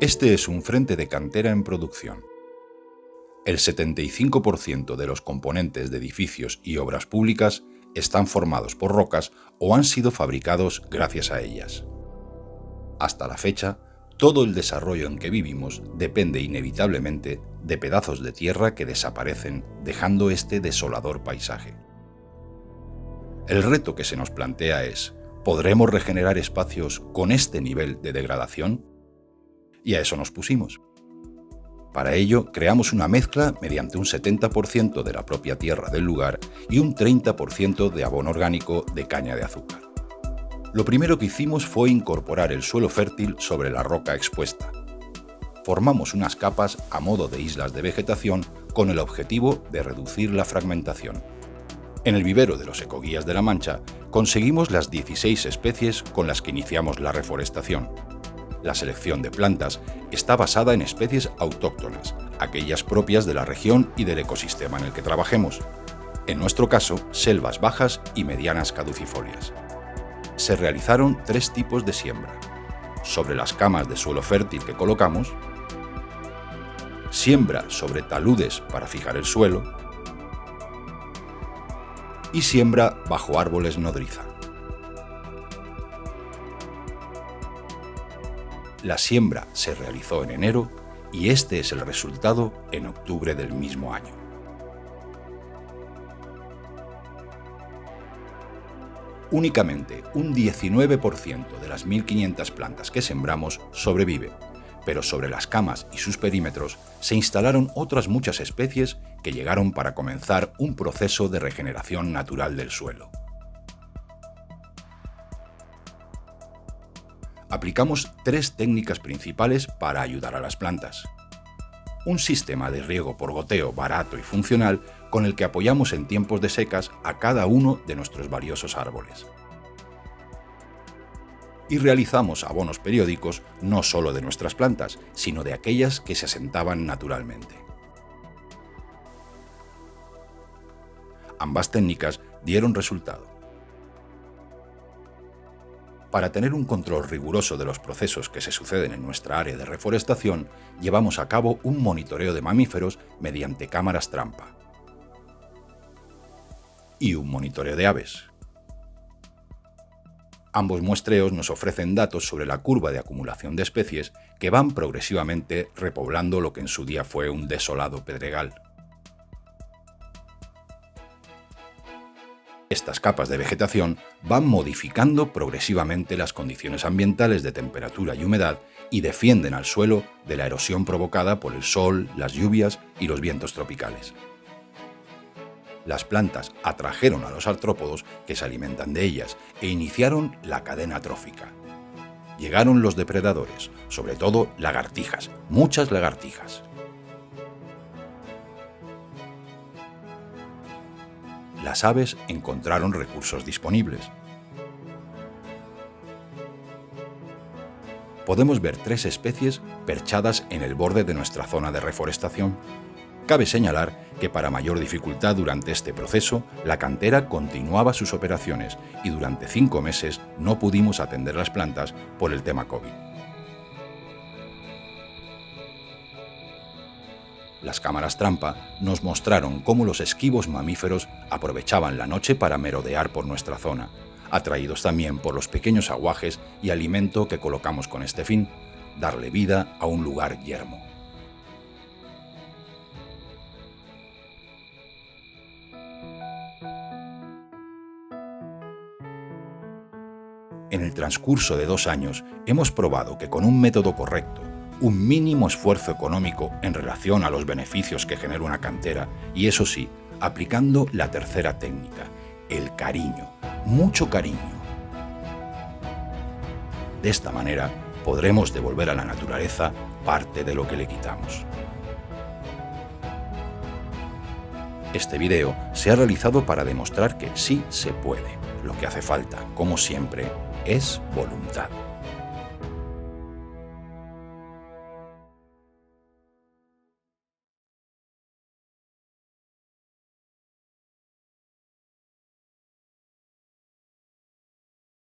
Este es un frente de cantera en producción. El 75% de los componentes de edificios y obras públicas están formados por rocas o han sido fabricados gracias a ellas. Hasta la fecha, todo el desarrollo en que vivimos depende inevitablemente de pedazos de tierra que desaparecen, dejando este desolador paisaje. El reto que se nos plantea es: ¿podremos regenerar espacios con este nivel de degradación? Y a eso nos pusimos. Para ello, creamos una mezcla mediante un 70% de la propia tierra del lugar y un 30% de abono orgánico de caña de azúcar. Lo primero que hicimos fue incorporar el suelo fértil sobre la roca expuesta. Formamos unas capas a modo de islas de vegetación con el objetivo de reducir la fragmentación. En el vivero de los Ecoguías de la Mancha conseguimos las 16 especies con las que iniciamos la reforestación. La selección de plantas está basada en especies autóctonas, aquellas propias de la región y del ecosistema en el que trabajemos. En nuestro caso, selvas bajas y medianas caducifolias. Se realizaron 3 tipos de siembra: sobre las camas de suelo fértil que colocamos, siembra sobre taludes para fijar el suelo y siembra bajo árboles nodriza. La siembra se realizó en enero y este es el resultado en octubre del mismo año. Únicamente un 19% de las 1.500 plantas que sembramos sobrevive, pero sobre las camas y sus perímetros se instalaron otras muchas especies que llegaron para comenzar un proceso de regeneración natural del suelo. Aplicamos 3 técnicas principales para ayudar a las plantas. Un sistema de riego por goteo barato y funcional con el que apoyamos en tiempos de secas a cada uno de nuestros valiosos árboles. Y realizamos abonos periódicos no solo de nuestras plantas, sino de aquellas que se asentaban naturalmente. Ambas técnicas dieron resultado. Para tener un control riguroso de los procesos que se suceden en nuestra área de reforestación, llevamos a cabo un monitoreo de mamíferos mediante cámaras trampa y un monitoreo de aves. Ambos muestreos nos ofrecen datos sobre la curva de acumulación de especies que van progresivamente repoblando lo que en su día fue un desolado pedregal. Estas capas de vegetación van modificando progresivamente las condiciones ambientales de temperatura y humedad y defienden al suelo de la erosión provocada por el sol, las lluvias y los vientos tropicales. Las plantas atrajeron a los artrópodos que se alimentan de ellas e iniciaron la cadena trófica. Llegaron los depredadores, sobre todo lagartijas, muchas lagartijas. Las aves encontraron recursos disponibles. Podemos ver 3 especies perchadas en el borde de nuestra zona de reforestación. Cabe señalar que para mayor dificultad durante este proceso, la cantera continuaba sus operaciones y durante 5 meses no pudimos atender las plantas por el tema COVID. Las cámaras trampa nos mostraron cómo los esquivos mamíferos aprovechaban la noche para merodear por nuestra zona, atraídos también por los pequeños aguajes y alimento que colocamos con este fin: darle vida a un lugar yermo. En el transcurso de 2 años hemos probado que con un método correcto, un mínimo esfuerzo económico en relación a los beneficios que genera una cantera y, eso sí, aplicando la tercera técnica, el cariño, mucho cariño. De esta manera podremos devolver a la naturaleza parte de lo que le quitamos. Este video se ha realizado para demostrar que sí se puede. Lo que hace falta, como siempre, es voluntad.